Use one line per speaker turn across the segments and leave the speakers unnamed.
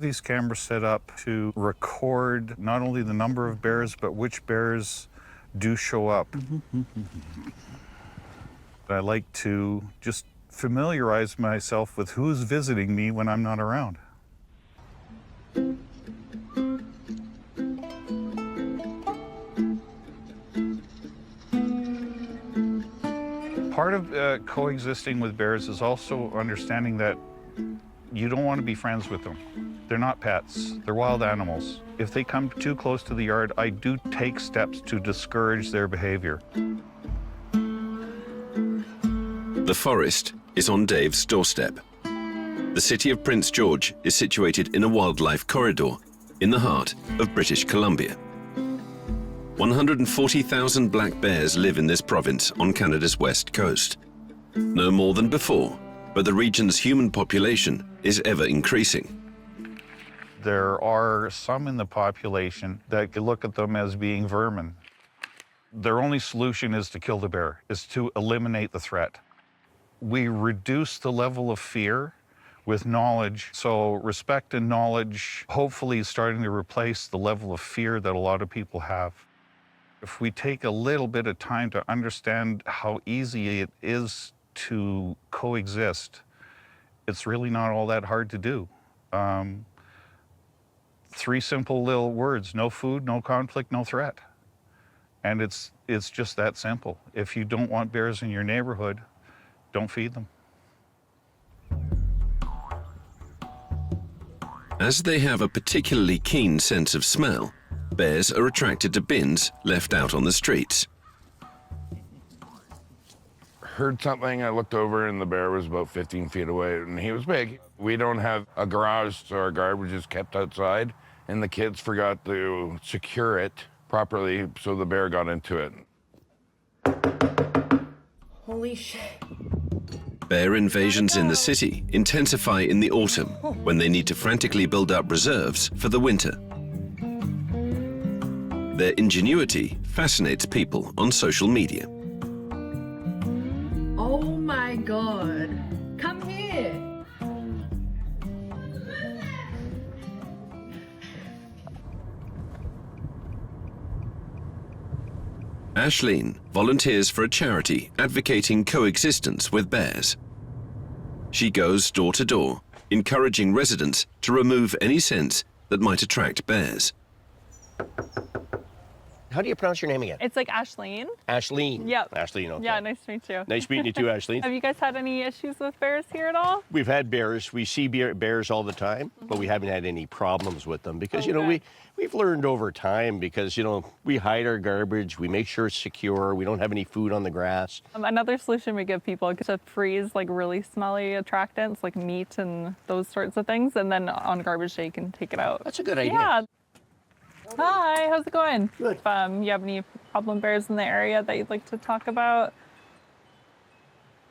These cameras set up to record not only the number of bears, but which bears do show up. I like to just familiarize myself with who's visiting me when I'm not around. Part of coexisting with bears is also understanding that you don't want to be friends with them. They're not pets, they're wild animals. If they come too close to the yard, I do take steps to discourage their behavior.
The forest is on Dave's doorstep. The city of Prince George is situated in a wildlife corridor in the heart of British Columbia. 140,000 black bears live in this province on Canada's west coast. No more than before, but the region's human population is ever increasing.
There are some in the population that look at them as being vermin. Their only solution is to kill the bear, is to eliminate the threat. We reduce the level of fear with knowledge, so respect and knowledge hopefully is starting to replace the level of fear that a lot of people have. If we take a little bit of time to understand how easy it is to coexist, it's really not all that hard to do. 3 simple little words: no food, no conflict, no threat. And it's just that simple. If you don't want bears in your neighborhood, don't feed them.
As they have a particularly keen sense of smell, bears are attracted to bins left out on the streets.
Heard something, I looked over and the bear was about 15 feet away and he was big. We don't have a garage, so our garbage is kept outside and the kids forgot to secure it properly, so the bear got into it.
Holy shit.
Bear invasions in the city intensify in the autumn when they need to frantically build up reserves for the winter. Their ingenuity fascinates people on social media.
Oh my God. Come here.
Ashleen volunteers for a charity advocating coexistence with bears. She goes door to door, encouraging residents to remove any scents that might attract bears.
How do you pronounce your name again?
It's like Ashleen.
Ashleen.
Yep.
Ashleen, okay.
Yeah, nice to meet you.
Nice meeting you too, Ashleen.
Have you guys had any issues with bears here at all?
We've had bears. We see bears all the time, but we haven't had any problems with them because, you know, we've learned over time because, you know, we hide our garbage, we make sure it's secure, we don't have any food on the grass.
Another solution we give people is to freeze like really smelly attractants like meat and those sorts of things, and then on garbage day you can take it out.
That's a good idea.
Yeah. Hi, how's it going?
Good.
You have any problem bears in the area that you'd like to talk about?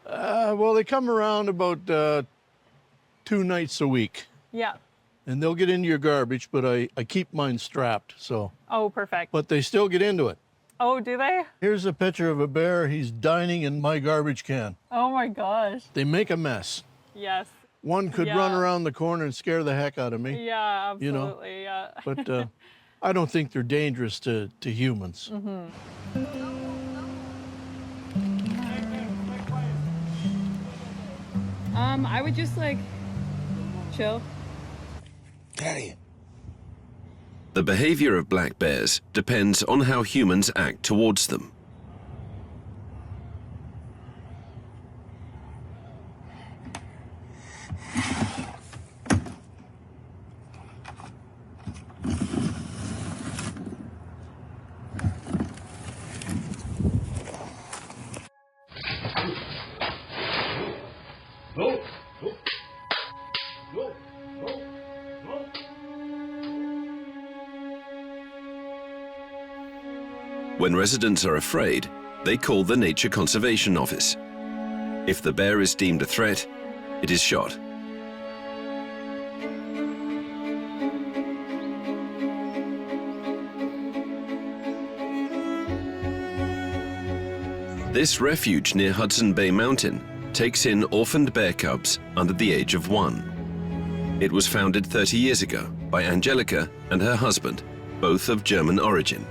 Well, they come around about 2 nights a week.
Yeah.
And they'll get into your garbage, but I keep mine strapped, so.
Oh, perfect.
But they still get into it.
Oh, do they?
Here's a picture of a bear. He's dining in my garbage can.
Oh my gosh.
They make a mess.
Yes.
One could run around the corner and scare the heck out of me.
Yeah, absolutely,
you know?
Yeah.
But I don't think they're dangerous to humans.
I would just like chill.
Daddy.
The behavior of black bears depends on how humans act towards them. When residents are afraid, they call the Nature Conservation Office. If the bear is deemed a threat, it is shot. This refuge near Hudson Bay Mountain takes in orphaned bear cubs under the age of 1. It was founded 30 years ago by Angelica and her husband, both of German origin.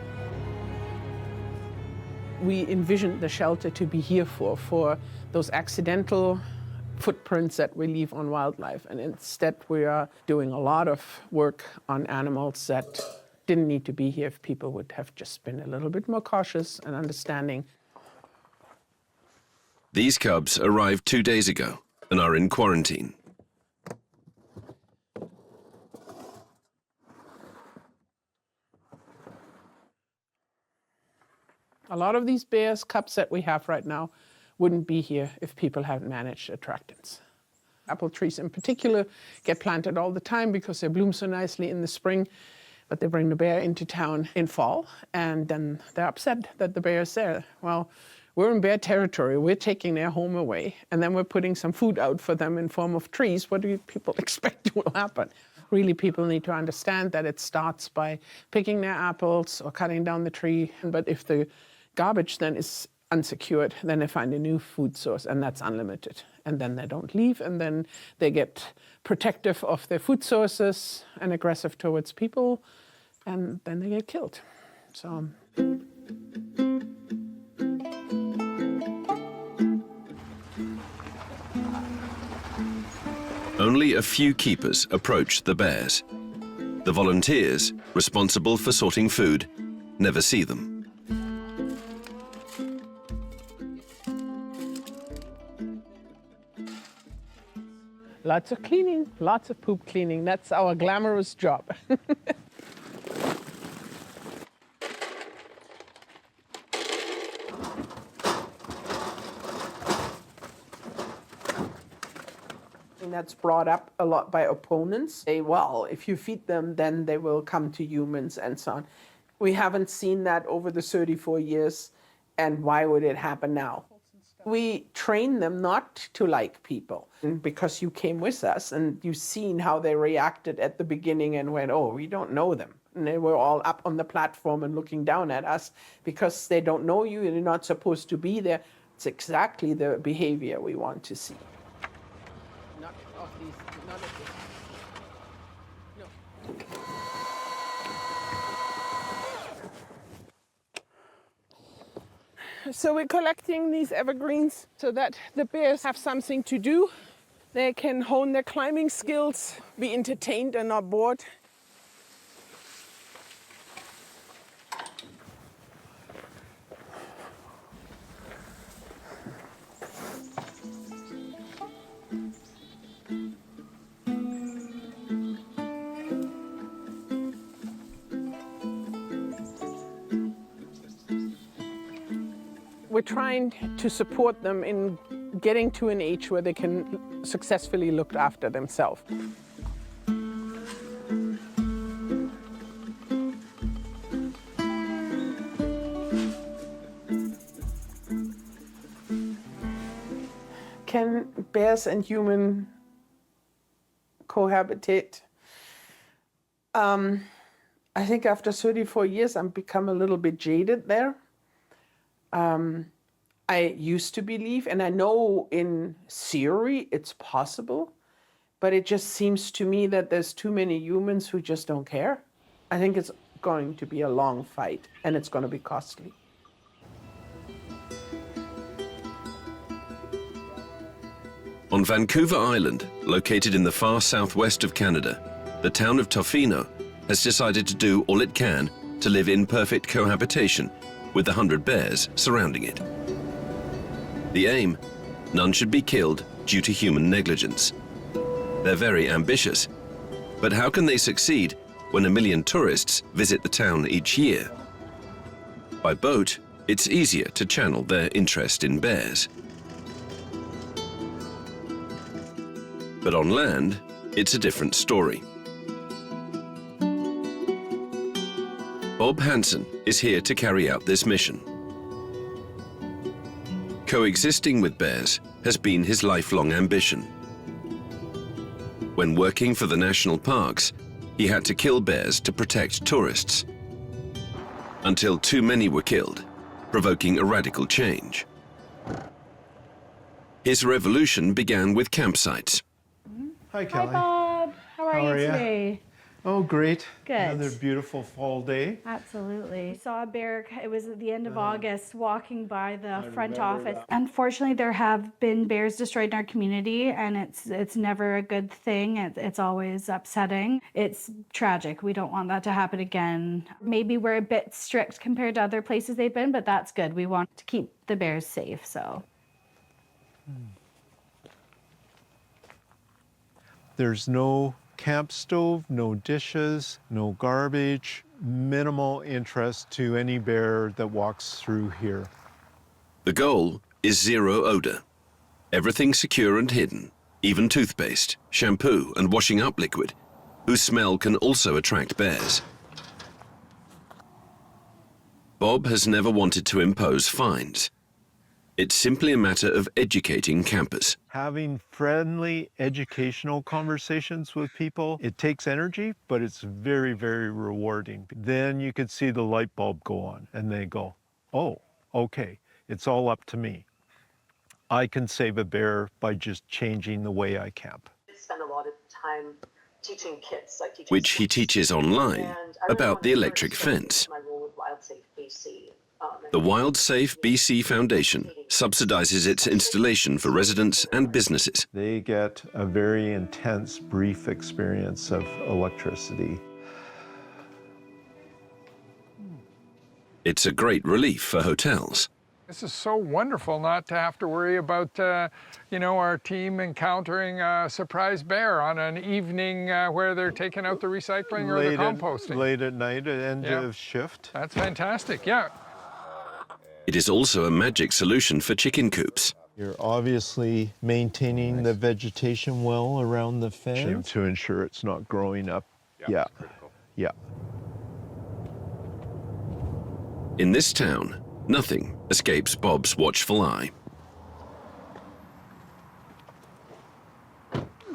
We envisioned the shelter to be here for those accidental footprints that we leave on wildlife. And instead, we are doing a lot of work on animals that didn't need to be here if people would have just been a little bit more cautious and understanding.
These cubs arrived 2 days ago and are in quarantine.
A lot of these bears, cubs that we have right now, wouldn't be here if people hadn't managed attractants. Apple trees in particular get planted all the time because they bloom so nicely in the spring, but they bring the bear into town in fall, and then they're upset that the bear is there. Well, we're in bear territory, we're taking their home away, and then we're putting some food out for them in form of trees. What do people expect will happen? Really, people need to understand that it starts by picking their apples or cutting down the tree, but if the garbage then is unsecured, then they find a new food source, and that's unlimited. And then they don't leave, and then they get protective of their food sources and aggressive towards people, and then they get killed. So.
Only a few keepers approach the bears. The volunteers, responsible for sorting food, never see them.
Lots of cleaning, lots of poop cleaning. That's our glamorous job. And that's brought up a lot by opponents. Say, well, if you feed them, then they will come to humans and so on. We haven't seen that over the 34 years, and why would it happen now? We train them not to like people, because you came with us and you've seen how they reacted at the beginning and went, oh, we don't know them. And they were all up on the platform and looking down at us because they don't know you and you're not supposed to be there. It's exactly the behavior we want to see. Not of these, not of this. So we're collecting these evergreens so that the bears have something to do. They can hone their climbing skills, be entertained and not bored. We're trying to support them in getting to an age where they can successfully look after themselves. Can bears and human cohabitate? I think after 34 years, I've become a little bit jaded there. I used to believe, and I know in theory it's possible, but it just seems to me that there's too many humans who just don't care. I think it's going to be a long fight, and it's going to be costly.
On Vancouver Island, located in the far southwest of Canada, the town of Tofino has decided to do all it can to live in perfect cohabitation with the 100 bears surrounding it. The aim? None should be killed due to human negligence. They're very ambitious, but how can they succeed when 1 million tourists visit the town each year? By boat, it's easier to channel their interest in bears. But on land, it's a different story. Bob Hansen is here to carry out this mission. Coexisting with bears has been his lifelong ambition. When working for the national parks, he had to kill bears to protect tourists, until too many were killed, provoking a radical change. His revolution began with campsites.
Hi, Kelly.
Hi, Bob. How are you
ya?
today?
Oh, great.
Good.
Another beautiful fall day.
Absolutely. We saw a bear, it was at the end of August, walking by the front office. Unfortunately, there have been bears destroyed in our community, and it's never a good thing. It's always upsetting. It's tragic. We don't want that to happen again. Maybe we're a bit strict compared to other places they've been, but that's good. We want to keep the bears safe, so.
There's no camp stove, no dishes, no garbage, minimal interest to any bear that walks through here.
The goal is zero odor. Everything secure and hidden, even toothpaste, shampoo, and washing up liquid, whose smell can also attract bears. Bob has never wanted to impose fines. It's simply a matter of educating campers.
Having friendly educational conversations with people, it takes energy, but it's very, very rewarding. Then you could see the light bulb go on and they go, oh, okay, it's all up to me. I can save a bear by just changing the way I camp.
I spend a lot of time teaching kids, like teaching
Which he teaches online
And I really
about
wanted
the
to
electric
start
fence.
my role with WildSafe BC.
The WildSafe BC Foundation subsidizes its installation for residents and businesses.
They get a very intense, brief experience of electricity.
It's a great relief for hotels.
This is so wonderful not to have to worry about, our team encountering a surprise bear on an evening where they're taking out the recycling or the composting.
Late at night at end
Yeah.
of shift.
That's fantastic, yeah.
It is also a magic solution for chicken coops.
You're obviously maintaining the vegetation well around the fence to ensure it's not growing up. Yeah. Yeah.
In this town, nothing escapes Bob's watchful eye.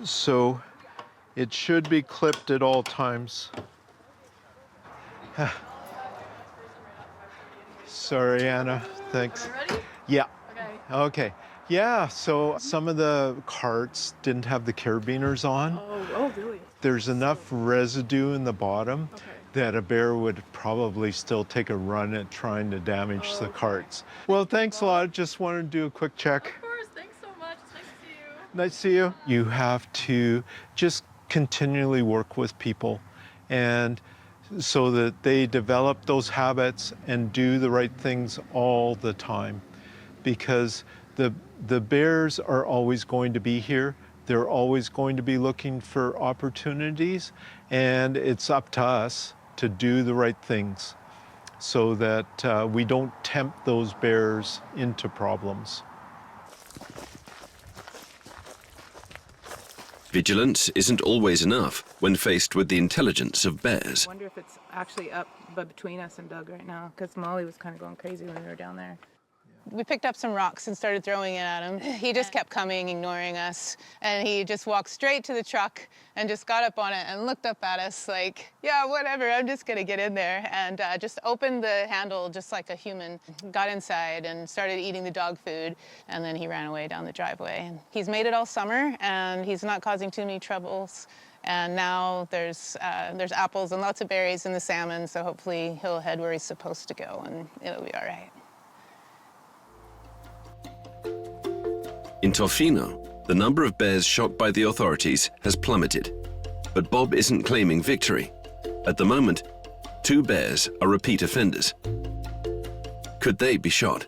So it should be clipped at all times. Sorry, Anna. Thanks.
Ready?
Yeah.
Okay.
Okay. Yeah, so some of the carts didn't have the carabiners on.
Oh, really?
There's enough residue in the bottom that a bear would probably still take a run at trying to damage the carts. Well, thanks a lot. Just wanted to do a quick check.
Of course, thanks so much. It's nice to see you.
Nice to see you. You have to just continually work with people, and so that they develop those habits and do the right things all the time, because the bears are always going to be here. They're always going to be looking for opportunities, and it's up to us to do the right things so that we don't tempt those bears into problems.
Vigilance isn't always enough when faced with the intelligence of bears.
I wonder if it's actually up between us and Doug right now, because Molly was kind of going crazy when we were down there.
We picked up some rocks and started throwing it at him. He just kept coming, ignoring us, and he just walked straight to the truck and just got up on it and looked up at us like, yeah, whatever, I'm just gonna get in there, and just opened the handle just like a human, got inside and started eating the dog food, and then he ran away down the driveway. And he's made it all summer, and he's not causing too many troubles. And now there's apples and lots of berries in the salmon, so hopefully he'll head where he's supposed to go, and it'll be all right.
In Tofino, the number of bears shot by the authorities has plummeted. But Bob isn't claiming victory. At the moment, 2 bears are repeat offenders. Could they be shot?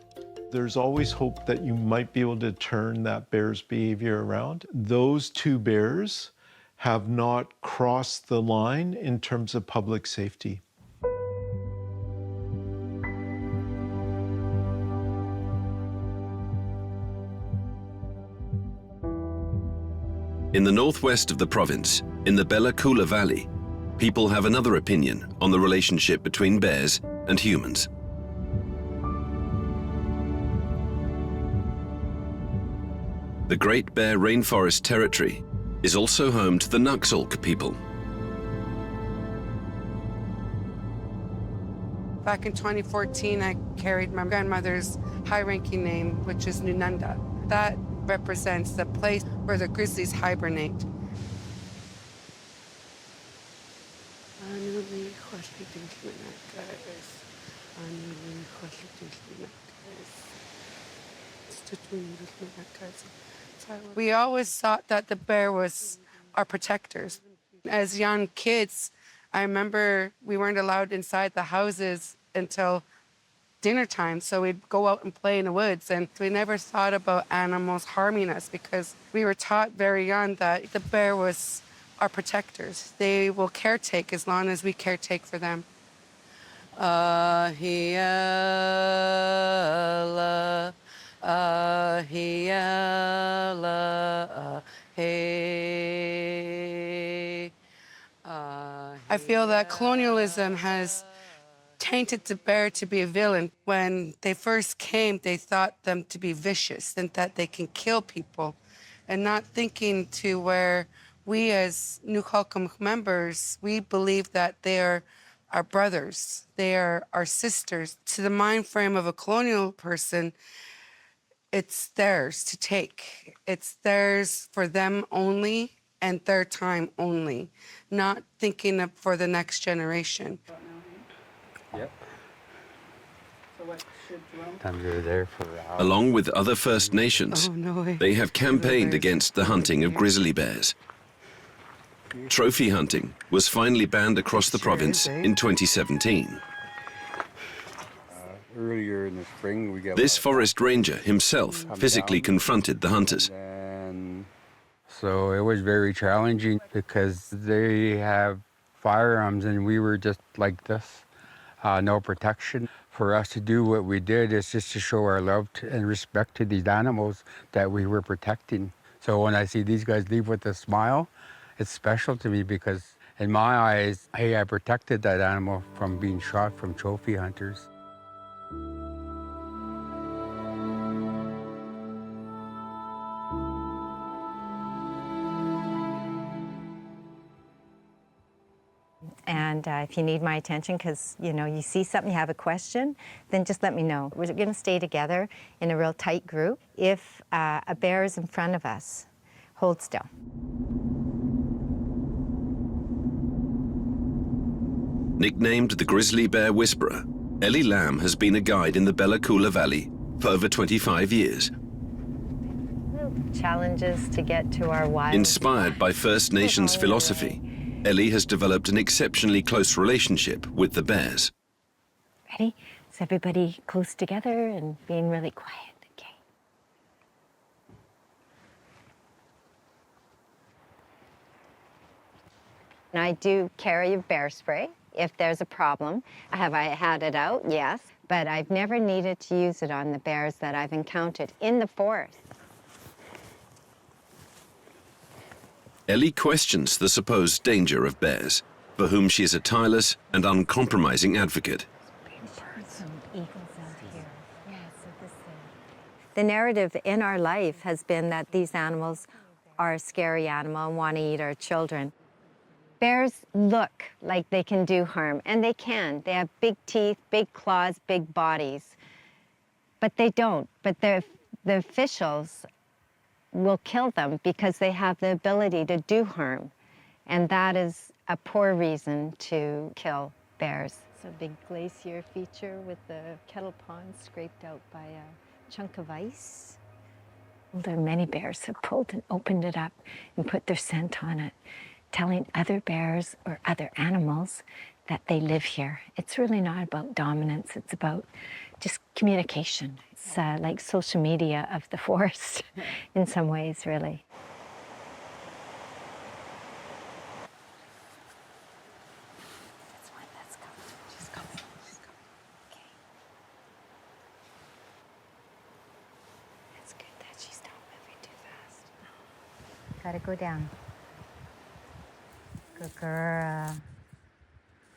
There's always hope that you might be able to turn that bear's behavior around. Those 2 bears have not crossed the line in terms of public safety.
In the northwest of the province, in the Bella Coola Valley, people have another opinion on the relationship between bears and humans. The Great Bear Rainforest Territory is also home to the Nuxalk people.
Back in 2014, I carried my grandmother's high-ranking name, which is Nunanda. That represents the place where the grizzlies hibernate. We always thought that the bear was our protectors. As young kids, I remember we weren't allowed inside the houses until dinner time, so we'd go out and play in the woods, and we never thought about animals harming us because we were taught very young that the bear was our protectors. They will caretake as long as we caretake for them. Ahiela, ahiela, hey. I feel that colonialism has tainted the bear to be a villain. When they first came, they thought them to be vicious and that they can kill people, and not thinking to where we as Nukalkum members, we believe that they are our brothers, they are our sisters. To the mind frame of a colonial person, it's theirs to take. It's theirs for them only and their time only, not thinking of for the next generation.
Yep.
Along with other First Nations, they have campaigned against the hunting of grizzly bears. Trophy hunting was finally banned across the province in 2017.
Earlier in the spring, we got
This forest ranger himself physically confronted the hunters.
So it was very challenging because they have firearms and we were just like this, no protection. For us to do what we did is just to show our love and respect to these animals that we were protecting. So when I see these guys leave with a smile, it's special to me because in my eyes, hey, I protected that animal from being shot from trophy hunters.
And if you need my attention because, you see something, you have a question, then just let me know. We're going to stay together in a real tight group. If a bear is in front of us, hold still.
Nicknamed the Grizzly Bear Whisperer, Ellie Lamb has been a guide in the Bella Coola Valley for over 25 years.
Challenges to get to our wild.
Inspired by First Nations philosophy, Ellie has developed an exceptionally close relationship with the bears.
Ready? Is everybody close together and being really quiet? Okay. And I do carry a bear spray if there's a problem. Have I had it out? Yes. But I've never needed to use it on the bears that I've encountered in the forest.
Ellie questions the supposed danger of bears, for whom she is a tireless and uncompromising advocate.
The narrative in our life has been that these animals are a scary animal and want to eat our children. Bears look like they can do harm, and they can. They have big teeth, big claws, big bodies. But they don't. But the officials will kill them because they have the ability to do harm. And that is a poor reason to kill bears. It's a big glacier feature with the kettle pond scraped out by a chunk of ice. There are many bears have pulled and opened it up and put their scent on it, telling other bears or other animals that they live here. It's really not about dominance, it's about just communication. It's like social media of the forest in some ways, really. That's one that's coming. She's coming. She's coming. Okay. That's good that she's not moving too fast. Gotta go down. Good girl.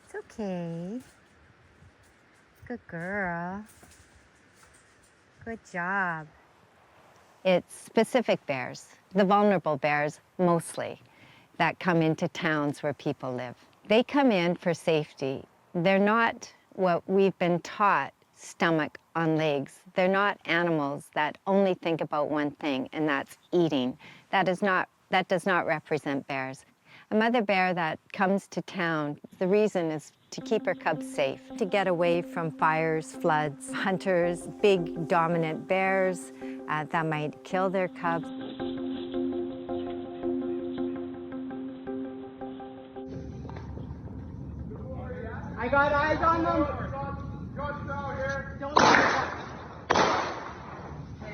It's okay. Good girl. Good job. It's specific bears, the vulnerable bears mostly, that come into towns where people live. They come in for safety. They're not what we've been taught stomach on legs. They're not animals that only think about one thing, and that's eating. That does not represent bears. A mother bear that comes to town, the reason is to keep her cubs safe, to get away from fires, floods, hunters, big dominant bears that might kill their cubs.
I got eyes on them.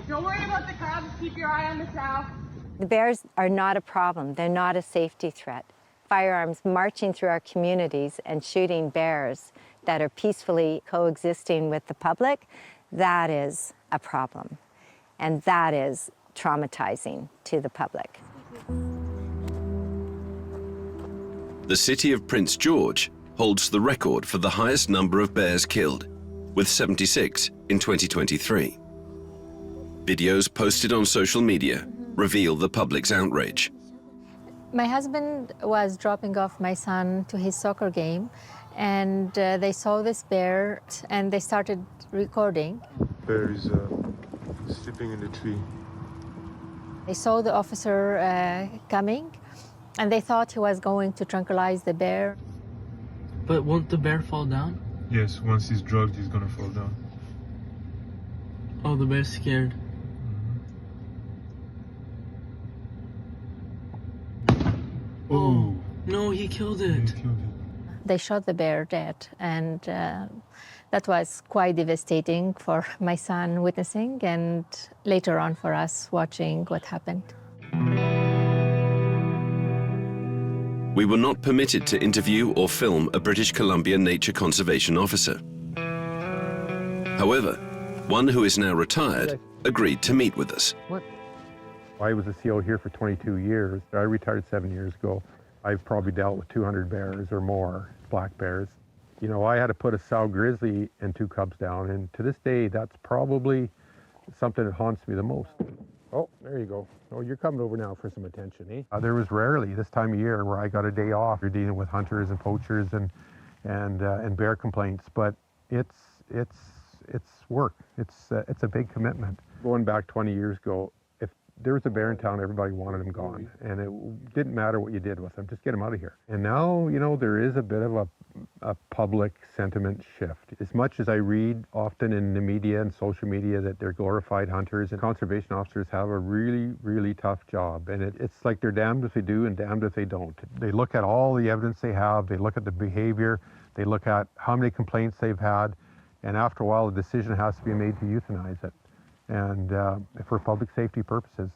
Don't worry about the cubs. Keep your eye on the sow.
The bears are not a problem. They're not a safety threat. Firearms marching through our communities and shooting bears that are peacefully coexisting with the public, that is a problem. And that is traumatizing to the public.
The city of Prince George holds the record for the highest number of bears killed, with 76 in 2023. Videos posted on social media reveal the public's outrage.
My husband was dropping off my son to his soccer game, and they saw this bear, and they started recording.
Bear is sleeping in the tree.
They saw the officer coming, and they thought he was going to tranquilize the bear.
But won't the bear fall down?
Yes, once he's drugged, he's gonna fall down.
Oh, the bear's scared. Oh, no, he killed it.
They shot the bear dead, and that was quite devastating for my son witnessing, and later on for us watching what happened.
We were not permitted to interview or film a British Columbia nature conservation officer. However, one who is now retired agreed to meet with us.
I was a CO here for 22 years. I retired 7 years ago. I've probably dealt with 200 bears or more, black bears. You know, I had to put a sow grizzly and 2 cubs down, and to this day, that's probably something that haunts me the most. Oh, there you go. Oh, you're coming over now for some attention, eh? There was rarely this time of year where I got a day off. You're dealing with hunters and poachers and bear complaints, but it's work. It's a big commitment. Going back 20 years ago, if there was a bear in town, everybody wanted him gone, and it didn't matter what you did with him, just get him out of here. And now, you know, there is a bit of a public sentiment shift. As much as I read often in the media and social media that they're glorified hunters, and conservation officers have a really, really tough job, and it's like they're damned if they do and damned if they don't. They look at all the evidence they have, they look at the behavior, they look at how many complaints they've had, and after a while a decision has to be made to euthanize it, and for public safety purposes.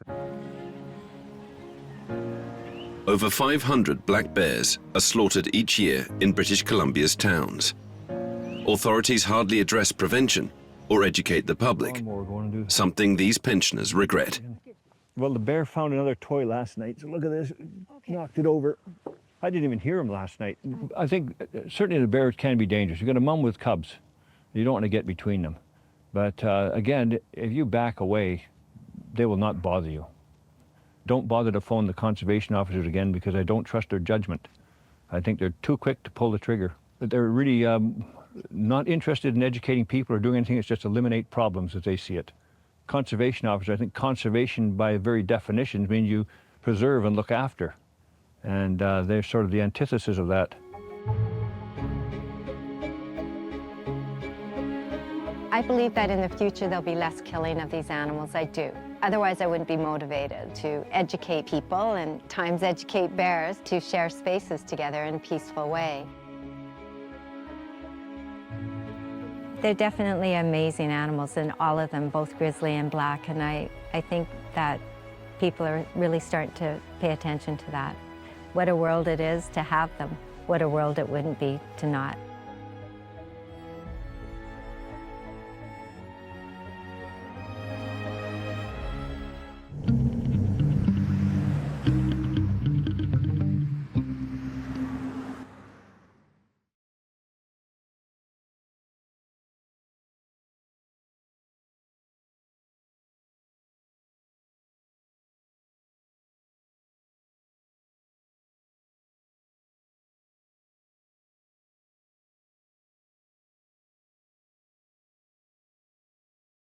Over 500 black bears are slaughtered each year in British Columbia's towns. Authorities hardly address prevention or educate the public, something these pensioners regret.
Well, the bear found another toy last night, so look at this, knocked it over. I didn't even hear him last night. I think certainly the bears can be dangerous. You've got a mom with cubs. You don't want to get between them. But again, if you back away, they will not bother you. Don't bother to phone the conservation officers again, because I don't trust their judgment. I think they're too quick to pull the trigger. But they're really not interested in educating people or doing anything. It's just eliminate problems as they see it. Conservation officers, I think conservation by very definition means you preserve and look after. And they're sort of the antithesis of that.
I believe that in the future there'll be less killing of these animals. I do. Otherwise, I wouldn't be motivated to educate people and times educate bears to share spaces together in a peaceful way. They're definitely amazing animals, and all of them, both grizzly and black, and I think that people are really starting to pay attention to that. What a world it is to have them. What a world it wouldn't be to not.